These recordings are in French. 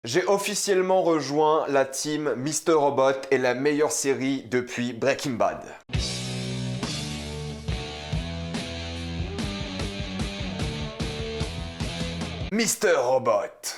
J'ai officiellement rejoint la team Mr. Robot et la meilleure série depuis Breaking Bad. Mr. Robot.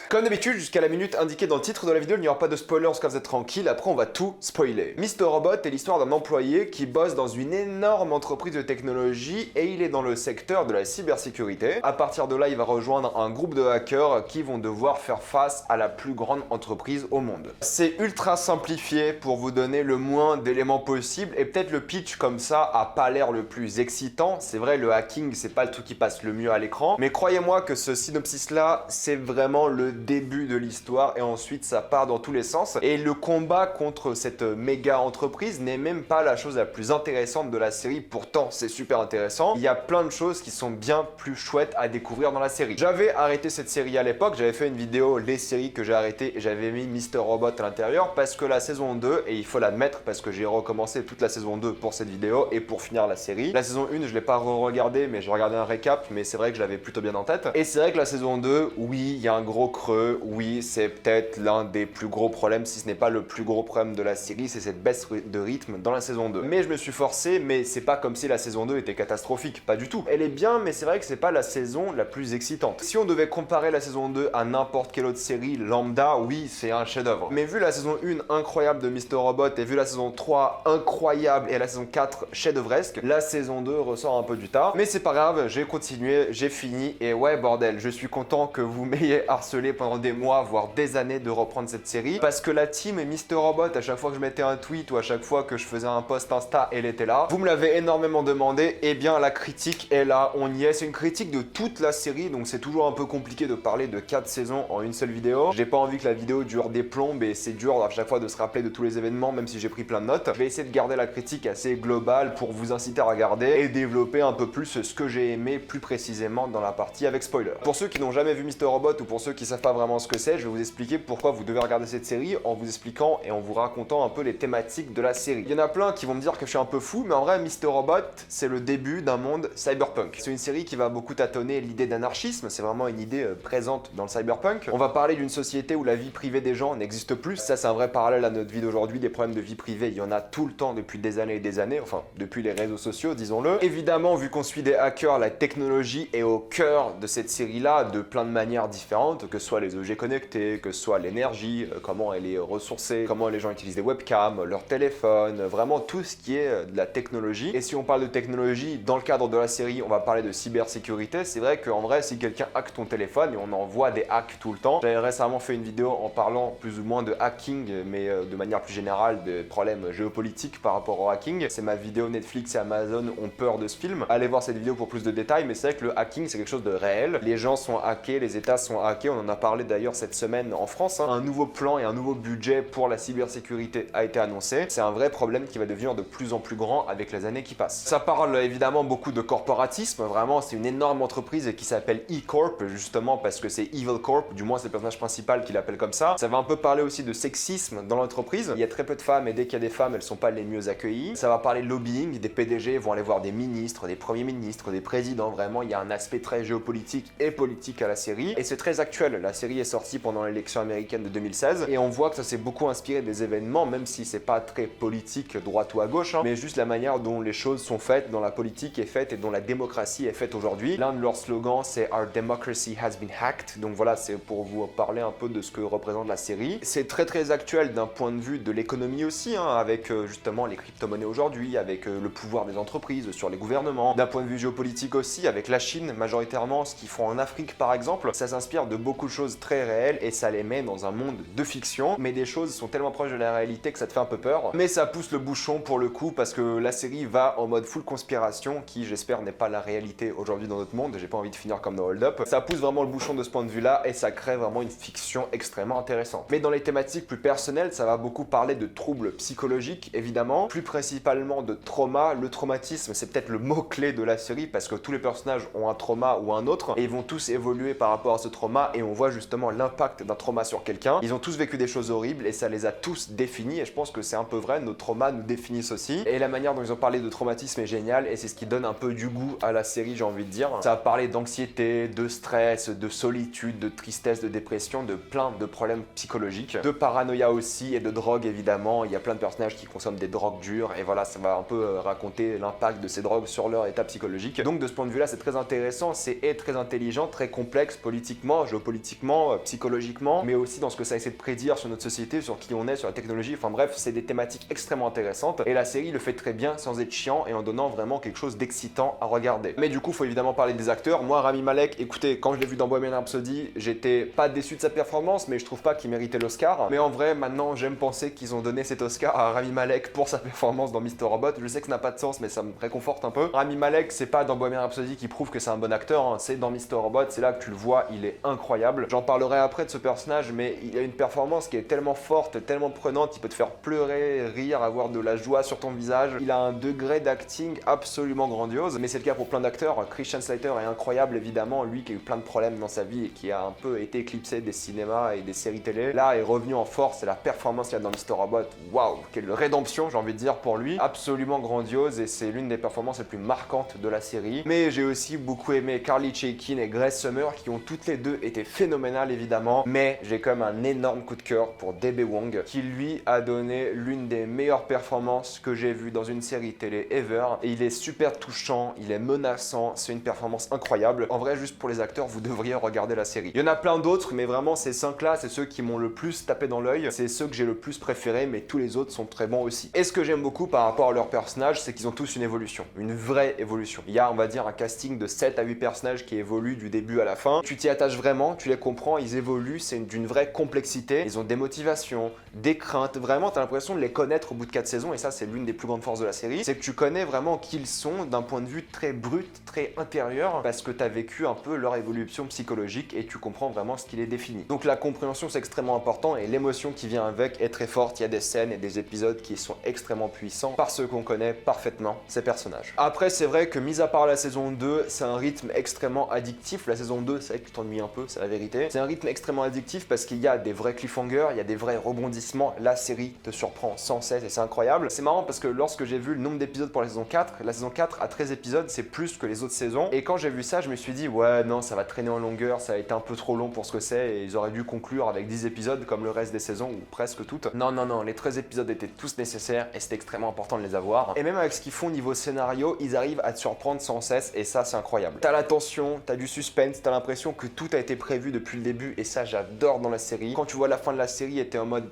Comme d'habitude, jusqu'à la minute indiquée dans le titre de la vidéo, il n'y aura pas de spoilers, comme vous êtes tranquille, après on va tout spoiler. Mr. Robot est l'histoire d'un employé qui bosse dans une énorme entreprise de technologie et il est dans le secteur de la cybersécurité. À partir de là, il va rejoindre un groupe de hackers qui vont devoir faire face à la plus grande entreprise au monde. C'est ultra simplifié pour vous donner le moins d'éléments possible et peut-être le pitch comme ça a pas l'air le plus excitant. C'est vrai, le hacking, c'est pas le truc qui passe le mieux à l'écran, mais croyez-moi que ce synopsis-là, c'est vraiment le début de l'histoire et ensuite ça part dans tous les sens. Et le combat contre cette méga entreprise n'est même pas la chose la plus intéressante de la série, pourtant c'est super intéressant. Il y a plein de choses qui sont bien plus chouettes à découvrir dans la série. J'avais arrêté cette série à l'époque, j'avais fait une vidéo les séries que j'ai arrêtées et j'avais mis Mr. Robot à l'intérieur parce que la saison 2, et il faut l'admettre parce que j'ai recommencé toute la saison 2 pour cette vidéo et pour finir la série. La saison 1, je l'ai pas re-regardé mais j'ai regardé un récap, mais c'est vrai que je l'avais plutôt bien en tête. Et c'est vrai que la saison 2, oui, il y a un gros creux, oui, c'est peut-être l'un des plus gros problèmes, si ce n'est pas le plus gros problème de la série, c'est cette baisse de rythme dans la saison 2. Mais je me suis forcé, mais c'est pas comme si la saison 2 était catastrophique, pas du tout. Elle est bien, mais c'est vrai que c'est pas la saison la plus excitante. Si on devait comparer la saison 2 à n'importe quelle autre série lambda, oui, c'est un chef-d'œuvre. Mais vu la saison 1 incroyable de Mr. Robot et vu la saison 3 incroyable et la saison 4 chef-d'œuvresque, la saison 2 ressort un peu du tas. Mais c'est pas grave, j'ai continué, j'ai fini et ouais, bordel, je suis content que vous m'ayez harcelé pendant des mois, voire des années de reprendre cette série, parce que la team et Mr. Robot, à chaque fois que je mettais un tweet ou à chaque fois que je faisais un post Insta, elle était là. Vous me l'avez énormément demandé, et bien la critique est là, on y est. C'est une critique de toute la série, donc c'est toujours un peu compliqué de parler de 4 saisons en une seule vidéo. J'ai pas envie que la vidéo dure des plombes et c'est dur à chaque fois de se rappeler de tous les événements, même si j'ai pris plein de notes. Je vais essayer de garder la critique assez globale pour vous inciter à regarder et développer un peu plus ce que j'ai aimé plus précisément dans la partie avec spoiler. Pour ceux qui n'ont jamais vu Mr. Robot ou pour ceux qui savent pas vraiment ce que c'est, je vais vous expliquer pourquoi vous devez regarder cette série en vous expliquant et en vous racontant un peu les thématiques de la série. Il y en a plein qui vont me dire que je suis un peu fou, mais en vrai Mr. Robot, c'est le début d'un monde cyberpunk. C'est une série qui va beaucoup tâtonner l'idée d'anarchisme, c'est vraiment une idée présente dans le cyberpunk. On va parler d'une société où la vie privée des gens n'existe plus. Ça, c'est un vrai parallèle à notre vie d'aujourd'hui. Des problèmes de vie privée, il y en a tout le temps depuis des années et des années, enfin depuis les réseaux sociaux, disons-le. Évidemment, vu qu'on suit des hackers, la technologie est au cœur de cette série-là de plein de manières différentes, que ce soit les objets connectés, que ce soit l'énergie, comment elle est ressourcée, comment les gens utilisent des webcams, leur téléphone, vraiment tout ce qui est de la technologie. Et si on parle de technologie, dans le cadre de la série, on va parler de cybersécurité. C'est vrai qu'en vrai, si quelqu'un hack ton téléphone, et on en voit des hacks tout le temps, j'avais récemment fait une vidéo en parlant plus ou moins de hacking, mais de manière plus générale de problèmes géopolitiques par rapport au hacking. C'est ma vidéo Netflix et Amazon ont peur de ce film. Allez voir cette vidéo pour plus de détails, mais c'est vrai que le hacking, c'est quelque chose de réel. Les gens sont hackés, les États sont hackés, on en a parlé d'ailleurs cette semaine en France. Un nouveau plan et un nouveau budget pour la cybersécurité a été annoncé. C'est un vrai problème qui va devenir de plus en plus grand avec les années qui passent. Ça parle évidemment beaucoup de corporatisme, vraiment c'est une énorme entreprise qui s'appelle E-Corp, justement parce que c'est Evil Corp, du moins c'est le personnage principal qui l'appelle comme ça. Ça va un peu parler aussi de sexisme dans l'entreprise. Il y a très peu de femmes et dès qu'il y a des femmes, elles sont pas les mieux accueillies. Ça va parler de lobbying, des PDG vont aller voir des ministres, des premiers ministres, des présidents, vraiment il y a un aspect très géopolitique et politique à la série. Et c'est très actuel, la série est sortie pendant l'élection américaine de 2016 et on voit que ça s'est beaucoup inspiré des événements, même si c'est pas très politique droite ou à gauche, mais juste la manière dont les choses sont faites, dont la politique est faite et dont la démocratie est faite aujourd'hui. L'un de leurs slogans c'est Our democracy has been hacked, donc voilà, c'est pour vous parler un peu de ce que représente la série. C'est très actuel d'un point de vue de l'économie aussi, avec justement les crypto-monnaies aujourd'hui, avec le pouvoir des entreprises sur les gouvernements, d'un point de vue géopolitique aussi, avec la Chine majoritairement, ce qu'ils font en Afrique par exemple. Ça s'inspire de beaucoup de choses très réelles et ça les met dans un monde de fiction, mais des choses sont tellement proches de la réalité que ça te fait un peu peur. Mais ça pousse le bouchon pour le coup parce que la série va en mode full conspiration, qui j'espère n'est pas la réalité aujourd'hui dans notre monde. J'ai pas envie de finir comme dans Hold Up. Ça pousse vraiment le bouchon de ce point de vue-là et ça crée vraiment une fiction extrêmement intéressante. Mais dans les thématiques plus personnelles, ça va beaucoup parler de troubles psychologiques évidemment, plus principalement de trauma. Le traumatisme, c'est peut-être le mot-clé de la série parce que tous les personnages ont un trauma ou un autre et ils vont tous évoluer par rapport à ce trauma et on voit justement l'impact d'un trauma sur quelqu'un. Ils ont tous vécu des choses horribles et ça les a tous définis et je pense que c'est un peu vrai, nos traumas nous définissent aussi. Et la manière dont ils ont parlé de traumatisme est géniale et c'est ce qui donne un peu du goût à la série, j'ai envie de dire. Ça a parlé d'anxiété, de stress, de solitude, de tristesse, de dépression, de plein de problèmes psychologiques, de paranoïa aussi et de drogue évidemment. Il y a plein de personnages qui consomment des drogues dures et voilà, ça va un peu raconter l'impact de ces drogues sur leur état psychologique. Donc de ce point de vue-là, c'est très intéressant, c'est très intelligent, très complexe politiquement, géopolitiquement, psychologiquement, mais aussi dans ce que ça essaie de prédire sur notre société, sur qui on est, sur la technologie. Enfin bref, c'est des thématiques extrêmement intéressantes et la série le fait très bien sans être chiant et en donnant vraiment quelque chose d'excitant à regarder. Mais du coup, faut évidemment parler des acteurs. Moi, Rami Malek, écoutez, quand je l'ai vu dans Bohemian Rhapsody, j'étais pas déçu de sa performance, mais je trouve pas qu'il méritait l'Oscar. Mais en vrai, maintenant, j'aime penser qu'ils ont donné cet Oscar à Rami Malek pour sa performance dans Mr. Robot. Je sais que ça n'a pas de sens, mais ça me réconforte un peu. Rami Malek, c'est pas dans Bohemian Rhapsody qui prouve que c'est un bon acteur, hein. C'est dans Mr. Robot, c'est là que tu le vois, il est incroyable. J'en parlerai après de ce personnage, mais il a une performance qui est tellement forte, tellement prenante, il peut te faire pleurer, rire, avoir de la joie sur ton visage. Il a un degré d'acting absolument grandiose, mais c'est le cas pour plein d'acteurs. Christian Slater est incroyable évidemment, lui qui a eu plein de problèmes dans sa vie et qui a un peu été éclipsé des cinémas et des séries télé. Là, est revenu en force et la performance qu'il y a dans Mr. Robot, waouh, quelle rédemption j'ai envie de dire pour lui. Absolument grandiose et c'est l'une des performances les plus marquantes de la série. Mais j'ai aussi beaucoup aimé Carly Chaikin et Grace Summer qui ont toutes les deux été phénoménales évidemment, mais j'ai quand même un énorme coup de cœur pour D.B. Wong qui lui a donné l'une des meilleures performances que j'ai vues dans une série télé ever et il est super touchant, il est menaçant, c'est une performance incroyable. En vrai, juste pour les acteurs, vous devriez regarder la série. Il y en a plein d'autres, mais vraiment ces 5 là, c'est ceux qui m'ont le plus tapé dans l'œil, c'est ceux que j'ai le plus préférés, mais tous les autres sont très bons aussi. Et ce que j'aime beaucoup par rapport à leurs personnages, c'est qu'ils ont tous une évolution, une vraie évolution. Il y a, on va dire, un casting de 7 à 8 personnages qui évoluent du début à la fin. Tu t'y attaches vraiment, tu les comprends, ils évoluent, c'est d'une vraie complexité. Ils ont des motivations, des craintes, vraiment, t'as l'impression de les connaître au bout de 4 saisons, et ça, c'est l'une des plus grandes forces de la série, c'est que tu connais vraiment qui ils sont d'un point de vue très brut, très intérieur, parce que t'as vécu un peu leur évolution psychologique et tu comprends vraiment ce qui les définit. Donc la compréhension, c'est extrêmement important et l'émotion qui vient avec est très forte. Il y a des scènes et des épisodes qui sont extrêmement puissants parce qu'on connaît parfaitement ces personnages. Après, c'est vrai que mis à part la saison 2, c'est un rythme extrêmement addictif. La saison 2, c'est vrai que tu t'ennuies un peu, c'est la vérité. C'est un rythme extrêmement addictif parce qu'il y a des vrais cliffhangers, il y a des vrais rebondissements. La série te surprend sans cesse et c'est incroyable. C'est marrant parce que lorsque j'ai vu le nombre d'épisodes pour la saison 4 à 13 épisodes, c'est plus que les autres saisons. Et quand j'ai vu ça, je me suis dit, ouais, non, ça va traîner en longueur, ça a été un peu trop long pour ce que c'est et ils auraient dû conclure avec 10 épisodes comme le reste des saisons ou presque toutes. Non, non, non, les 13 épisodes étaient tous nécessaires et c'était extrêmement important de les avoir. Et même avec ce qu'ils font niveau scénario, ils arrivent à te surprendre sans cesse et ça, c'est incroyable. T'as la tension, t'as du suspense, t'as l'impression que tout a été prévu depuis le début et ça, j'adore dans la série. Quand tu vois la fin de la série et t'es en mode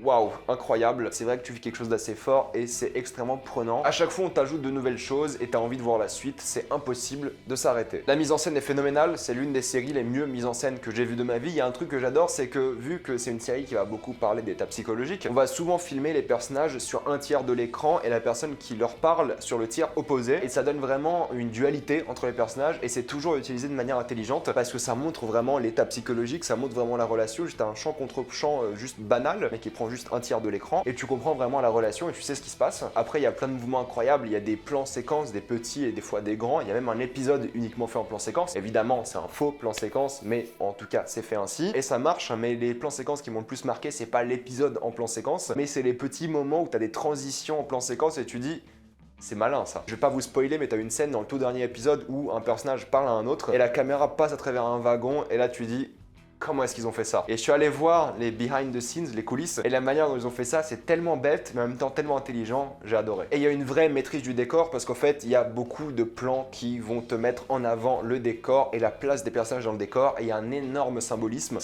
waouh, incroyable. C'est vrai que tu vis quelque chose d'assez fort et c'est extrêmement prenant. À chaque fois, on t'ajoute de nouvelles choses et t'as envie de voir la suite. C'est impossible de s'arrêter. La mise en scène est phénoménale. C'est l'une des séries les mieux mises en scène que j'ai vues de ma vie. Il y a un truc que j'adore, c'est que vu que c'est une série qui va beaucoup parler d'état psychologique, on va souvent filmer les personnages sur un tiers de l'écran et la personne qui leur parle sur le tiers opposé. Et ça donne vraiment une dualité entre les personnages et c'est toujours utilisé de manière intelligente parce que ça montre vraiment l'état psychologique, ça montre vraiment la relation. Juste un champ contre champ juste banal, mais qui prend juste un tiers de l'écran et tu comprends vraiment la relation et tu sais ce qui se passe. Après, il y a plein de mouvements incroyables, il y a des plans séquences, des petits et des fois des grands. Il y a même un épisode uniquement fait en plan séquence. Évidemment, c'est un faux plan séquence, mais en tout cas, c'est fait ainsi et ça marche. Mais les plans séquences qui m'ont le plus marqué, c'est pas l'épisode en plan séquence, mais c'est les petits moments où tu as des transitions en plan séquence et tu dis c'est malin ça. Je vais pas vous spoiler, mais t'as une scène dans le tout dernier épisode où un personnage parle à un autre et la caméra passe à travers un wagon et là tu dis comment est-ce qu'ils ont fait ça? Et je suis allé voir les behind the scenes, les coulisses, et la manière dont ils ont fait ça, c'est tellement bête, mais en même temps tellement intelligent, j'ai adoré. Et il y a une vraie maîtrise du décor, parce qu'en fait, il y a beaucoup de plans qui vont te mettre en avant le décor et la place des personnages dans le décor, et il y a un énorme symbolisme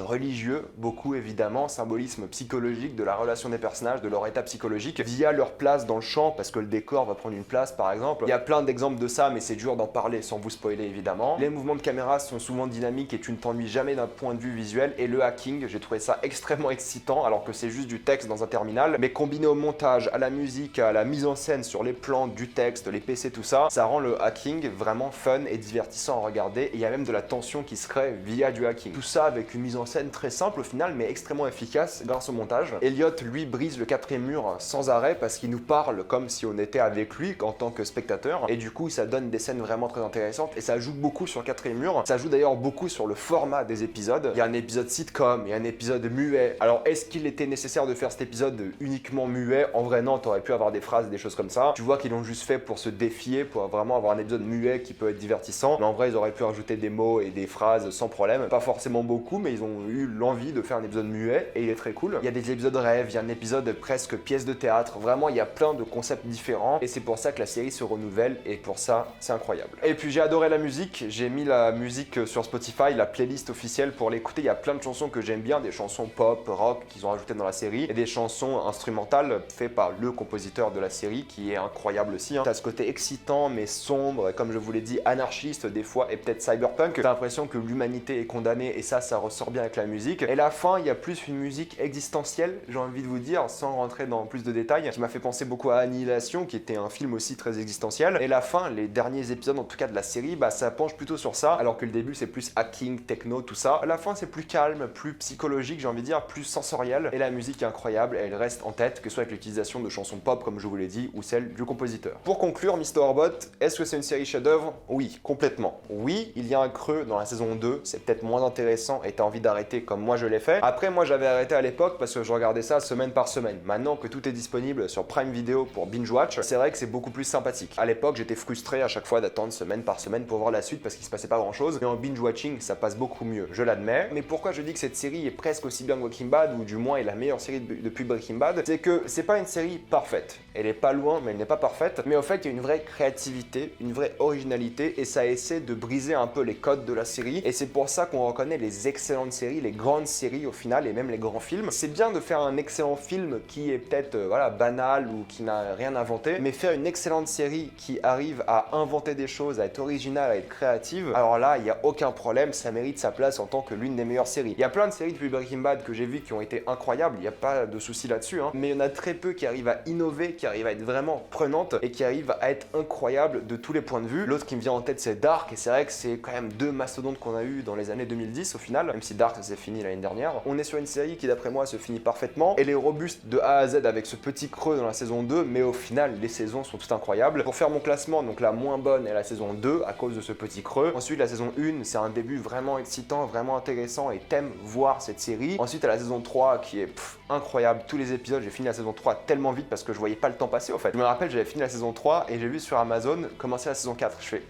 religieux, beaucoup évidemment, symbolisme psychologique de la relation des personnages, de leur état psychologique, via leur place dans le champ, parce que le décor va prendre une place par exemple. Il y a plein d'exemples de ça, mais c'est dur d'en parler sans vous spoiler évidemment. Les mouvements de caméra sont souvent dynamiques et tu ne t'ennuies jamais d'un point de vue visuel, et le hacking, j'ai trouvé ça extrêmement excitant alors que c'est juste du texte dans un terminal, mais combiné au montage, à la musique, à la mise en scène sur les plans, du texte, les PC, tout ça, ça rend le hacking vraiment fun et divertissant à regarder, et il y a même de la tension qui se crée via du hacking. Tout ça avec une mise en scène très simple au final, mais extrêmement efficace grâce au montage. Elliot, lui, brise le quatrième mur sans arrêt parce qu'il nous parle comme si on était avec lui en tant que spectateur, et du coup ça donne des scènes vraiment très intéressantes, et ça joue beaucoup sur le quatrième mur, ça joue d'ailleurs beaucoup sur le format des épisodes. Il y a un épisode sitcom, il y a un épisode muet. Alors est-ce qu'il était nécessaire de faire cet épisode uniquement muet? En vrai non, t'aurais pu avoir des phrases et des choses comme ça. Tu vois qu'ils l'ont juste fait pour se défier, pour vraiment avoir un épisode muet qui peut être divertissant, mais en vrai ils auraient pu rajouter des mots et des phrases sans problème, pas forcément beaucoup, mais ils ont eu l'envie de faire un épisode muet et il est très cool. Il y a des épisodes rêves, il y a un épisode presque pièce de théâtre, vraiment il y a plein de concepts différents, et c'est pour ça que la série se renouvelle, et pour ça c'est incroyable. Et puis j'ai adoré la musique, j'ai mis la musique sur Spotify, la playlist officielle pour l'écouter. Il y a plein de chansons que j'aime bien, des chansons pop, rock qu'ils ont rajoutées dans la série, et des chansons instrumentales faites par le compositeur de la série qui est incroyable aussi. T'as ce côté excitant mais sombre, et comme je vous l'ai dit, anarchiste des fois, et peut-être cyberpunk. T'as l'impression que l'humanité est condamnée, et ça ressort bien avec la musique. Et la fin, il y a plus une musique existentielle, j'ai envie de vous dire, sans rentrer dans plus de détails, qui m'a fait penser beaucoup à Annihilation, qui était un film aussi très existentiel. Et la fin, les derniers épisodes en tout cas de la série, bah ça penche plutôt sur ça, alors que le début c'est plus hacking, techno, tout ça. La fin c'est plus calme, plus psychologique, j'ai envie de dire, plus sensoriel, et la musique est incroyable, et elle reste en tête, que ce soit avec l'utilisation de chansons pop comme je vous l'ai dit, ou celle du compositeur. Pour conclure, Mr. Robot, est-ce que c'est une série chef-d'œuvre? Oui, complètement. Oui, il y a un creux dans la saison 2, c'est peut-être moins intéressant et t'as envie d'arrêter comme moi je l'ai fait. Après, moi j'avais arrêté à l'époque parce que je regardais ça semaine par semaine. Maintenant que tout est disponible sur Prime Video pour binge watch, c'est vrai que c'est beaucoup plus sympathique. À l'époque, j'étais frustré à chaque fois d'attendre semaine par semaine pour voir la suite parce qu'il se passait pas grand chose, mais en binge watching ça passe beaucoup mieux, je l'admets. Mais pourquoi je dis que cette série est presque aussi bien que Breaking Bad, ou du moins est la meilleure série depuis Breaking Bad, c'est que c'est pas une série parfaite. Elle est pas loin, mais elle n'est pas parfaite. Mais au fait, il y a une vraie créativité, une vraie originalité, et ça essaie de briser un peu les codes de la série. Et c'est pour ça qu'on reconnaît les excellentes séries, les grandes séries au final, et même les grands films. C'est bien de faire un excellent film qui est peut-être voilà, banal ou qui n'a rien inventé, mais faire une excellente série qui arrive à inventer des choses, à être originale, à être créative, alors là, il n'y a aucun problème, ça mérite sa place en tant que l'une des meilleures séries. Il y a plein de séries depuis Breaking Bad que j'ai vues qui ont été incroyables, il n'y a pas de souci là-dessus, hein, mais il y en a très peu qui arrivent à innover, qui arrivent à être vraiment prenantes et qui arrivent à être incroyables de tous les points de vue. L'autre qui me vient en tête, c'est Dark, et c'est vrai que c'est quand même deux mastodontes qu'on a eu dans les années 2010 au final, même si Dark ça s'est fini l'année dernière. On est sur une série qui d'après moi se finit parfaitement, elle est robuste de A à Z avec ce petit creux dans la saison 2, mais au final les saisons sont toutes incroyables. Pour faire mon classement, donc la moins bonne est la saison 2 à cause de ce petit creux. Ensuite la saison 1, c'est un début vraiment excitant, vraiment intéressant, et t'aimes voir cette série. Ensuite à la saison 3 qui est incroyable, tous les épisodes, j'ai fini la saison 3 tellement vite parce que je voyais pas le temps passer au fait. Je me rappelle, j'avais fini la saison 3 et j'ai vu sur Amazon commencer la saison 4, je fais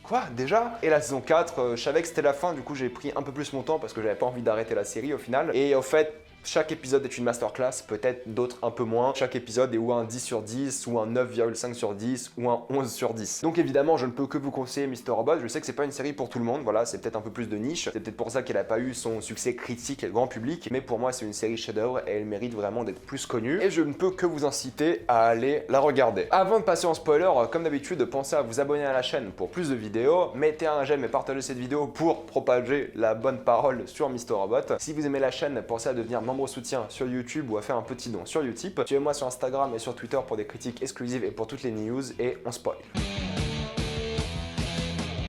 quoi déjà? Et la saison 4, je savais que c'était la fin, du coup j'ai pris un peu plus mon temps parce que j'avais pas envie d'arrêter la série au final. Et au fait, chaque épisode est une masterclass, peut-être d'autres un peu moins. Chaque épisode est ou un 10 sur 10, ou un 9,5 sur 10, ou un 11 sur 10. Donc évidemment, je ne peux que vous conseiller Mr. Robot. Je sais que c'est pas une série pour tout le monde, voilà, c'est peut-être un peu plus de niche. C'est peut-être pour ça qu'elle a pas eu son succès critique et grand public. Mais pour moi, c'est une série chef-d'œuvre et elle mérite vraiment d'être plus connue. Et je ne peux que vous inciter à aller la regarder. Avant de passer en spoiler, comme d'habitude, pensez à vous abonner à la chaîne pour plus de vidéos. Mettez un j'aime et partagez cette vidéo pour propager la bonne parole sur Mr. Robot. Si vous aimez la chaîne, pensez à devenir membre soutien sur YouTube ou à faire un petit don sur Utip. Suivez-moi sur Instagram et sur Twitter pour des critiques exclusives et pour toutes les news, et on spoil.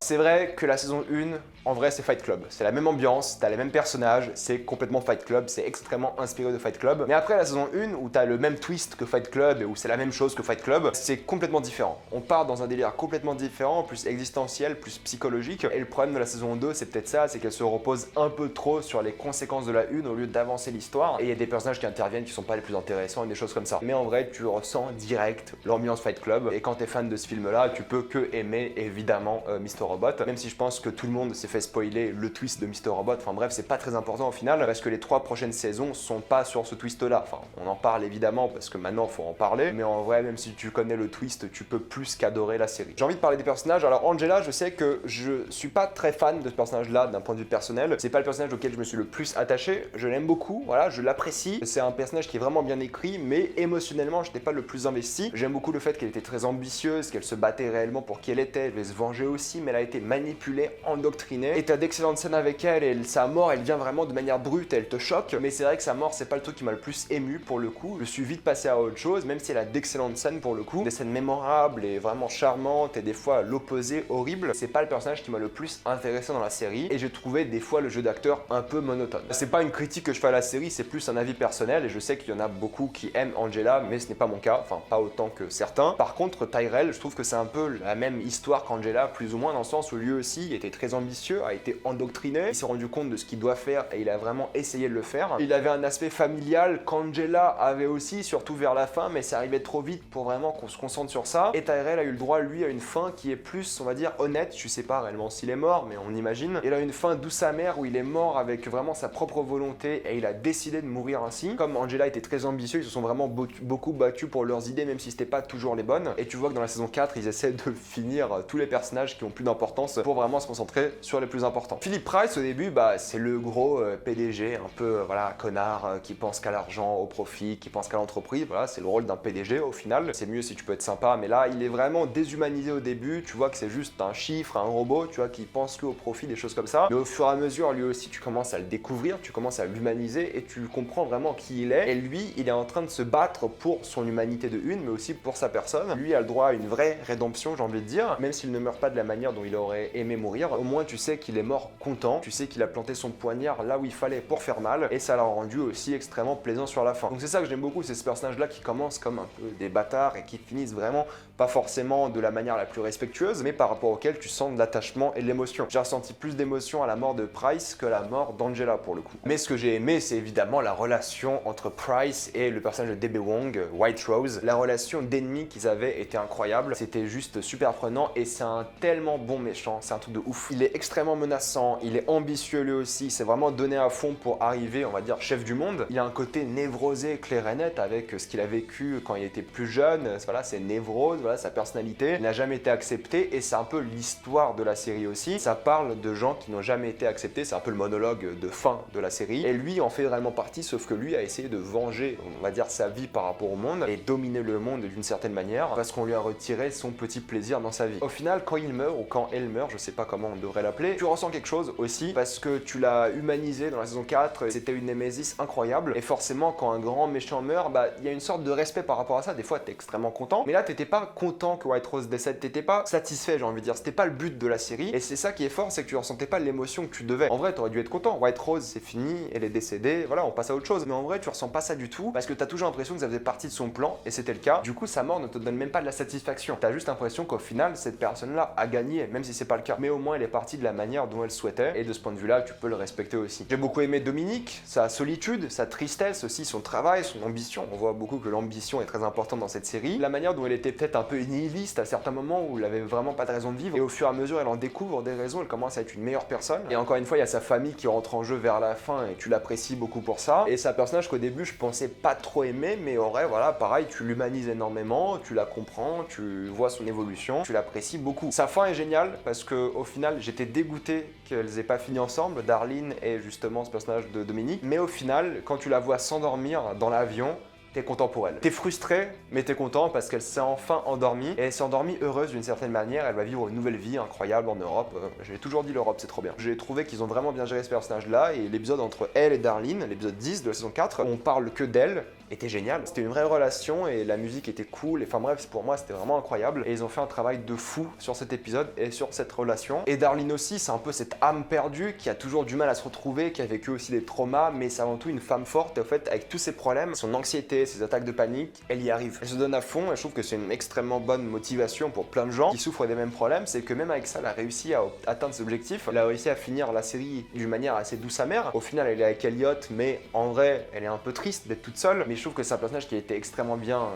C'est vrai que la saison 1, en vrai c'est Fight Club. C'est la même ambiance, t'as les mêmes personnages, c'est complètement Fight Club, c'est extrêmement inspiré de Fight Club. Mais après la saison 1, où t'as le même twist que Fight Club et où c'est la même chose que Fight Club, c'est complètement différent. On part dans un délire complètement différent, plus existentiel, plus psychologique. Et le problème de la saison 2, c'est peut-être ça, c'est qu'elle se repose un peu trop sur les conséquences de la 1 au lieu d'avancer l'histoire. Et il y a des personnages qui interviennent qui sont pas les plus intéressants et des choses comme ça. Mais en vrai, tu ressens direct l'ambiance Fight Club. Et quand t'es fan de ce film-là, tu peux que aimer évidemment Mr. Robot. Même si je pense que tout le monde s'est fait spoiler le twist de Mr. Robot, enfin bref, c'est pas très important au final, parce que les 3 prochaines saisons sont pas sur ce twist-là. Enfin, on en parle évidemment, parce que maintenant, faut en parler, mais en vrai, même si tu connais le twist, tu peux plus qu'adorer la série. J'ai envie de parler des personnages. Alors Angela, je sais que je suis pas très fan de ce personnage-là d'un point de vue personnel. C'est pas le personnage auquel je me suis le plus attaché. Je l'aime beaucoup, voilà, je l'apprécie. C'est un personnage qui est vraiment bien écrit, mais émotionnellement, je n'étais pas le plus investi. J'aime beaucoup le fait qu'elle était très ambitieuse, qu'elle se battait réellement pour qui elle était. Elle voulait se venger aussi, mais elle a été manipulée, endoctrinée endoctrinée. Et t'as d'excellentes scènes avec elle et sa mort, elle vient vraiment de manière brute, elle te choque. Mais c'est vrai que sa mort, c'est pas le truc qui m'a le plus ému pour le coup. Je suis vite passé à autre chose, même si elle a d'excellentes scènes pour le coup. Des scènes mémorables et vraiment charmantes et des fois l'opposé horrible. C'est pas le personnage qui m'a le plus intéressé dans la série et j'ai trouvé des fois le jeu d'acteur un peu monotone. C'est pas une critique que je fais à la série, c'est plus un avis personnel et je sais qu'il y en a beaucoup qui aiment Angela, mais ce n'est pas mon cas, enfin pas autant que certains. Par contre, Tyrell, je trouve que c'est un peu la même histoire qu'Angela, plus ou moins dans le sens où lui aussi était très ambitieux, a été endoctriné, il s'est rendu compte de ce qu'il doit faire et il a vraiment essayé de le faire. Il avait un aspect familial qu'Angela avait aussi, surtout vers la fin, mais ça arrivait trop vite pour vraiment qu'on se concentre sur ça. Et Tyrell a eu le droit, lui, à une fin qui est plus, on va dire, honnête. Je sais pas réellement s'il est mort, mais on imagine. Il a une fin douce amère où il est mort avec vraiment sa propre volonté et il a décidé de mourir ainsi. Comme Angela était très ambitieux, ils se sont vraiment beaucoup battus pour leurs idées, même si c'était pas toujours les bonnes. Et tu vois que dans la saison 4, ils essaient de finir tous les personnages qui ont plus d'importance pour vraiment se concentrer sur les plus importants. Philip Price, au début, c'est le gros PDG, un peu, voilà, connard, qui pense qu'à l'argent, au profit, qui pense qu'à l'entreprise. Voilà, c'est le rôle d'un PDG au final. C'est mieux si tu peux être sympa, mais là, il est vraiment déshumanisé au début. Tu vois que c'est juste un chiffre, un robot, tu vois, qui pense que au profit, des choses comme ça. Mais au fur et à mesure, lui aussi, tu commences à le découvrir, tu commences à l'humaniser et tu comprends vraiment qui il est. Et lui, il est en train de se battre pour son humanité de une, mais aussi pour sa personne. Lui a le droit à une vraie rédemption, j'ai envie de dire. Même s'il ne meurt pas de la manière dont il aurait aimé mourir, au moins tu sais qu'il est mort content. Tu sais qu'il a planté son poignard là où il fallait pour faire mal. Et ça l'a rendu aussi extrêmement plaisant sur la fin. Donc c'est ça que j'aime beaucoup, c'est ce personnage-là qui commence comme un peu des bâtards et qui finissent vraiment pas forcément de la manière la plus respectueuse, mais par rapport auquel tu sens de l'attachement et de l'émotion. J'ai ressenti plus d'émotion à la mort de Price que la mort d'Angela pour le coup. Mais ce que j'ai aimé, c'est évidemment la relation entre Price et le personnage de D.B. Wong, White Rose. La relation d'ennemis qu'ils avaient était incroyable. C'était juste super prenant et c'est un tellement bon méchant. C'est un truc de ouf. Il est extrêmement menaçant, il est ambitieux lui aussi. C'est vraiment donné à fond pour arriver, on va dire, chef du monde. Il a un côté névrosé, clair et net avec ce qu'il a vécu quand il était plus jeune. Voilà, c'est névrose, voilà, sa personnalité. Il n'a jamais été accepté et c'est un peu l'histoire de la série aussi. Ça parle de gens qui n'ont jamais été acceptés. C'est un peu le monologue de fin de la série. Et lui en fait réellement partie, sauf que lui a essayé de venger, on va dire, sa vie par rapport au monde et dominer le monde d'une certaine manière parce qu'on lui a retiré son petit plaisir dans sa vie. Au final, quand il meurt ou quand elle meurt, je sais pas comment on devrait l'appeler, tu ressens quelque chose aussi parce que tu l'as humanisé dans la saison 4. C'était une némésis incroyable et forcément quand un grand méchant meurt, il y a une sorte de respect par rapport à ça. Des fois t'es extrêmement content, mais là t'étais pas content que White Rose décède, t'étais pas satisfait, j'ai envie de dire. C'était pas le but de la série et c'est ça qui est fort, c'est que tu ressentais pas l'émotion que tu devais. En vrai, t'aurais dû être content. White Rose, c'est fini, elle est décédée, voilà, on passe à autre chose. Mais en vrai, tu ressens pas ça du tout parce que t'as toujours l'impression que ça faisait partie de son plan et c'était le cas. Du coup, sa mort ne te donne même pas de la satisfaction. T'as juste l'impression qu'au final, cette personne-là a gagné, même si c'est pas le cas. Mais au moins, elle est partie de la manière dont elle souhaitait et de ce point de vue-là, tu peux le respecter aussi. J'ai beaucoup aimé Dominique, sa solitude, sa tristesse aussi, son travail, son ambition. On voit beaucoup que l'ambition est très importante dans cette série. La manière dont elle était peut-être un peu nihiliste à certains moments où elle avait vraiment pas de raison de vivre et au fur et à mesure, elle en découvre des raisons, elle commence à être une meilleure personne. Et encore une fois, il y a sa famille qui rentre en jeu vers la fin et tu l'apprécies beaucoup pour ça. Et c'est un personnage qu'au début, je pensais pas trop aimer, mais en vrai, voilà, pareil, tu l'humanises énormément, tu la comprends, tu vois son évolution, tu l'apprécies beaucoup. Sa fin est géniale parce que au final, j'étais dégoûté qu'elles aient pas fini ensemble, Darlene et justement ce personnage de Dominique. Mais au final, quand tu la vois s'endormir dans l'avion, t'es content pour elle. T'es frustré, mais t'es content parce qu'elle s'est enfin endormie. Et elle s'est endormie heureuse d'une certaine manière. Elle va vivre une nouvelle vie incroyable en Europe. J'ai toujours dit l'Europe, c'est trop bien. J'ai trouvé qu'ils ont vraiment bien géré ce personnage-là. Et l'épisode entre elle et Darlene, l'épisode 10 de la saison 4, on parle que d'elle, était génial. C'était une vraie relation et la musique était cool. Enfin bref, pour moi, c'était vraiment incroyable. Et ils ont fait un travail de fou sur cet épisode et sur cette relation. Et Darlene aussi, c'est un peu cette âme perdue qui a toujours du mal à se retrouver, qui a vécu aussi des traumas, mais c'est avant tout une femme forte. Et en fait, avec tous ses problèmes, son anxiété, ses attaques de panique, elle y arrive. Elle se donne à fond et je trouve que c'est une extrêmement bonne motivation pour plein de gens qui souffrent des mêmes problèmes. C'est que même avec ça, elle a réussi à atteindre ses objectifs. Elle a réussi à finir la série d'une manière assez douce amère. Au final, elle est avec Elliot, mais en vrai, elle est un peu triste d'être toute seule. Mais je trouve que c'est un personnage qui a été extrêmement bien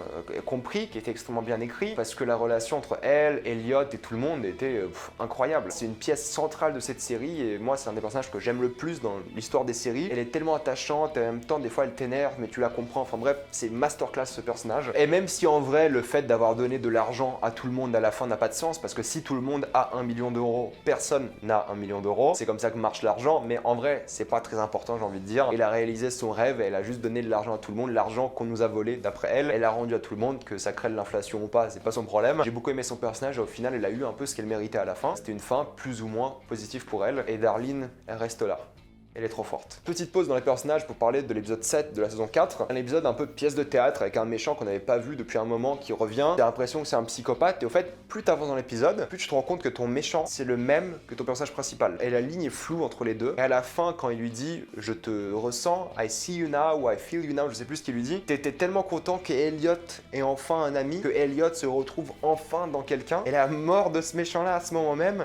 compris, qui était extrêmement bien écrit, parce que la relation entre elle, Elliot et tout le monde était incroyable. C'est une pièce centrale de cette série et moi, c'est un des personnages que j'aime le plus dans l'histoire des séries. Elle est tellement attachante et en même temps, des fois, elle t'énerve, mais tu la comprends. Enfin bref, c'est masterclass ce personnage. Et même si en vrai, le fait d'avoir donné de l'argent à tout le monde à la fin n'a pas de sens, parce que si tout le monde a 1 million d'euros, personne n'a 1 million d'euros. C'est comme ça que marche l'argent, mais en vrai, c'est pas très important, j'ai envie de dire. Elle a réalisé son rêve, elle a juste donné de l'argent à tout le monde. L'argent l'argent qu'on nous a volé d'après elle. Elle a rendu à tout le monde, que ça crée de l'inflation ou pas, c'est pas son problème. J'ai beaucoup aimé son personnage et au final elle a eu un peu ce qu'elle méritait à la fin. C'était une fin plus ou moins positive pour elle et Darlene, elle reste là. Elle est trop forte. Petite pause dans les personnages pour parler de l'épisode 7 de la saison 4. Un épisode un peu pièce de théâtre avec un méchant qu'on n'avait pas vu depuis un moment qui revient. T'as l'impression que c'est un psychopathe et au fait, plus t'avances dans l'épisode, plus tu te rends compte que ton méchant, c'est le même que ton personnage principal. Et la ligne est floue entre les deux. Et à la fin, quand il lui dit « Je te ressens, I see you now » ou « I feel you now », je sais plus ce qu'il lui dit, t'étais tellement content que Elliot ait enfin un ami, que Elliot se retrouve enfin dans quelqu'un. Et la mort de ce méchant-là à ce moment même,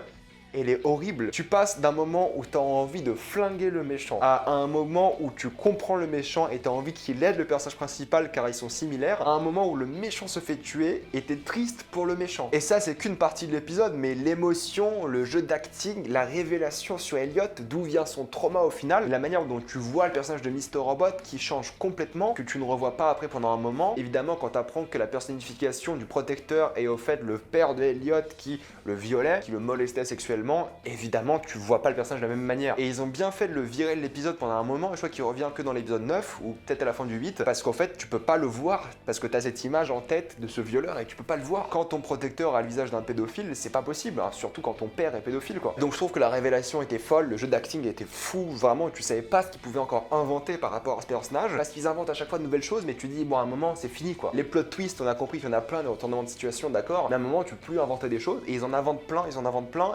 elle est horrible. Tu passes d'un moment où t'as envie de flinguer le méchant à un moment où tu comprends le méchant et t'as envie qu'il aide le personnage principal car ils sont similaires, à un moment où le méchant se fait tuer et t'es triste pour le méchant. Et ça, c'est qu'une partie de l'épisode, mais l'émotion, le jeu d'acting, la révélation sur Elliot, d'où vient son trauma au final, la manière dont tu vois le personnage de Mr. Robot qui change complètement, que tu ne revois pas après pendant un moment. Évidemment, quand t'apprends que la personnification du protecteur est au fait le père de Elliot qui le violait, qui le molestait sexuellement, évidemment tu vois pas le personnage de la même manière. Et ils ont bien fait de le virer de l'épisode pendant un moment, et je crois qu'il revient que dans l'épisode 9 ou peut-être à la fin du 8, parce qu'en fait tu peux pas le voir, parce que t'as cette image en tête de ce violeur et tu peux pas le voir. Quand ton protecteur a le visage d'un pédophile, c'est pas possible, hein, surtout quand ton père est pédophile quoi. Donc je trouve que la révélation était folle, le jeu d'acting était fou, vraiment tu savais pas ce qu'ils pouvaient encore inventer par rapport à ce personnage, parce qu'ils inventent à chaque fois de nouvelles choses, mais tu dis bon à un moment c'est fini quoi. Les plot twists, on a compris qu'il y en a plein, des retournements de situation, d'accord, mais à un moment tu peux plus inventer des choses, et ils en inventent plein,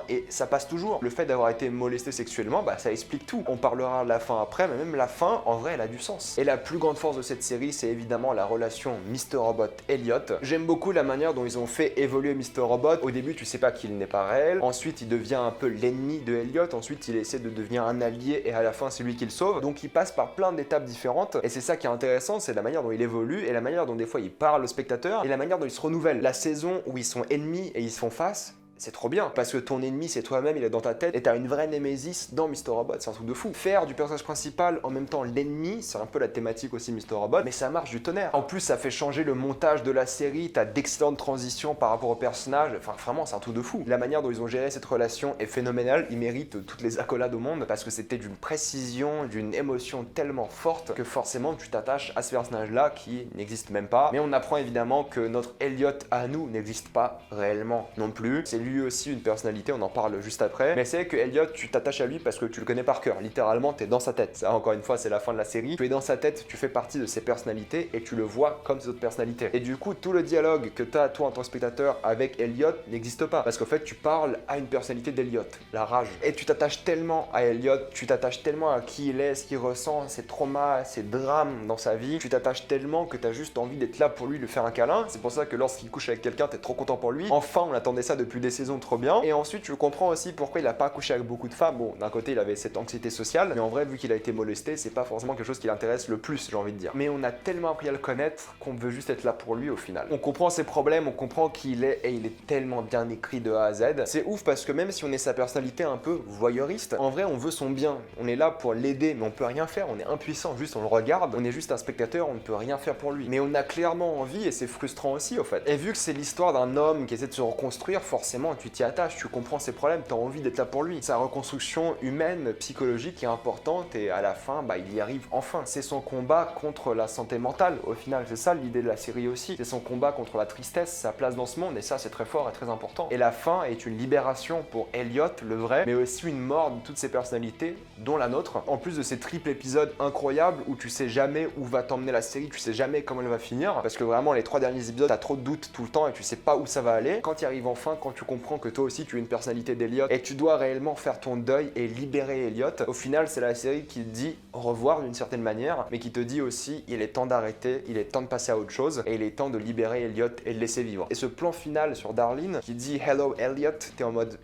et ça passe toujours. Le fait d'avoir été molesté sexuellement, bah ça explique tout. On parlera de la fin après, mais même la fin, en vrai, elle a du sens. Et la plus grande force de cette série, c'est évidemment la relation Mr. Robot-Elliot. J'aime beaucoup la manière dont ils ont fait évoluer Mr. Robot. Au début, tu sais pas qu'il n'est pas réel. Ensuite, il devient un peu l'ennemi de Elliot. Ensuite, il essaie de devenir un allié et à la fin, c'est lui qui le sauve. Donc, il passe par plein d'étapes différentes. Et c'est ça qui est intéressant, c'est la manière dont il évolue et la manière dont des fois il parle au spectateur et la manière dont il se renouvelle. La saison où ils sont ennemis et ils se font face, c'est trop bien, parce que ton ennemi c'est toi-même, il est dans ta tête, et t'as une vraie némésis dans Mr. Robot, c'est un truc de fou. Faire du personnage principal en même temps l'ennemi, c'est un peu la thématique aussi Mr. Robot, mais ça marche du tonnerre. En plus, ça fait changer le montage de la série, t'as d'excellentes transitions par rapport au personnage, enfin vraiment, c'est un truc de fou. La manière dont ils ont géré cette relation est phénoménale, ils méritent toutes les accolades au monde, parce que c'était d'une précision, d'une émotion tellement forte, que forcément tu t'attaches à ce personnage-là qui n'existe même pas. Mais on apprend évidemment que notre Elliot à nous n'existe pas réellement non plus. C'est lui aussi une personnalité, on en parle juste après. Mais c'est que Elliot, tu t'attaches à lui parce que tu le connais par cœur. Littéralement, t'es dans sa tête. Ça, encore une fois, c'est la fin de la série. Tu es dans sa tête, tu fais partie de ses personnalités et tu le vois comme ses autres personnalités. Et du coup, tout le dialogue que t'as, toi, en tant que spectateur, avec Elliot n'existe pas. Parce qu'en fait, tu parles à une personnalité d'Elliot, la rage. Et tu t'attaches tellement à Elliot, tu t'attaches tellement à qui il est, ce qu'il ressent, ses traumas, ses drames dans sa vie. Tu t'attaches tellement que t'as juste envie d'être là pour lui, lui faire un câlin. C'est pour ça que lorsqu'il couche avec quelqu'un, t'es trop content pour lui. Enfin, on attendait ça depuis des saisons, trop bien. Et ensuite, je comprends aussi pourquoi il a pas couché avec beaucoup de femmes. Bon, d'un côté, il avait cette anxiété sociale, mais en vrai, vu qu'il a été molesté, c'est pas forcément quelque chose qui l'intéresse le plus, j'ai envie de dire. Mais on a tellement appris à le connaître qu'on veut juste être là pour lui au final. On comprend ses problèmes, on comprend qui il est, et il est tellement bien écrit de A à Z. C'est ouf parce que même si on est sa personnalité un peu voyeuriste, en vrai, on veut son bien. On est là pour l'aider, mais on peut rien faire, on est impuissant, juste on le regarde, on est juste un spectateur, on ne peut rien faire pour lui. Mais on a clairement envie, et c'est frustrant aussi au fait. Et vu que c'est l'histoire d'un homme qui essaie de se reconstruire, forcément tu t'y attaches, tu comprends ses problèmes, t'as envie d'être là pour lui. Sa reconstruction humaine, psychologique est importante, et à la fin, bah il y arrive enfin. C'est son combat contre la santé mentale, au final, c'est ça l'idée de la série aussi. C'est son combat contre la tristesse, sa place dans ce monde, et ça c'est très fort et très important. Et la fin est une libération pour Elliot, le vrai, mais aussi une mort de toutes ses personnalités, dont la nôtre. En plus de ces triples épisodes incroyables où tu sais jamais où va t'emmener la série, tu sais jamais comment elle va finir, parce que vraiment les 3 derniers épisodes, t'as trop de doutes tout le temps et tu sais pas où ça va aller. Quand il arrive enfin, quand tu comprends que toi aussi tu es une personnalité d'Elliot et tu dois réellement faire ton deuil et libérer Elliot, au final c'est la série qui te dit au revoir d'une certaine manière, mais qui te dit aussi il est temps d'arrêter, il est temps de passer à autre chose, et il est temps de libérer Elliot et de laisser vivre. Et ce plan final sur Darlene qui dit Hello Elliot, t'es en mode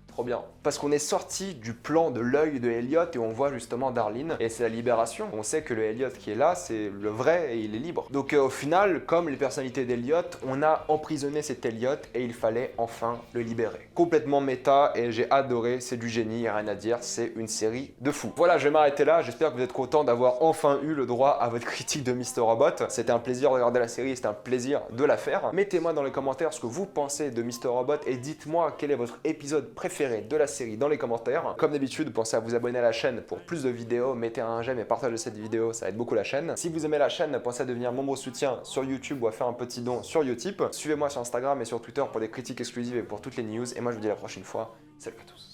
trop bien. Parce qu'on est sorti du plan de l'œil de Elliot et on voit justement Darlene, et c'est la libération. On sait que le Elliot qui est là, c'est le vrai et il est libre. Donc au final, comme les personnalités d'Elliot, on a emprisonné cet Elliot et il fallait enfin le libérer. Complètement méta, et j'ai adoré, c'est du génie, y a rien à dire, c'est une série de fou. Voilà, je vais m'arrêter là, j'espère que vous êtes contents d'avoir enfin eu le droit à votre critique de Mr. Robot. C'était un plaisir de regarder la série, c'était un plaisir de la faire. Mettez-moi dans les commentaires ce que vous pensez de Mr. Robot et dites-moi quel est votre épisode préféré préféré de la série dans les commentaires. Comme d'habitude, pensez à vous abonner à la chaîne pour plus de vidéos, mettez un j'aime et partagez cette vidéo, ça aide beaucoup la chaîne. Si vous aimez la chaîne, pensez à devenir membre soutien sur YouTube ou à faire un petit don sur Utip. Suivez-moi sur Instagram et sur Twitter pour des critiques exclusives et pour toutes les news. Et moi je vous dis à la prochaine fois. Salut à tous.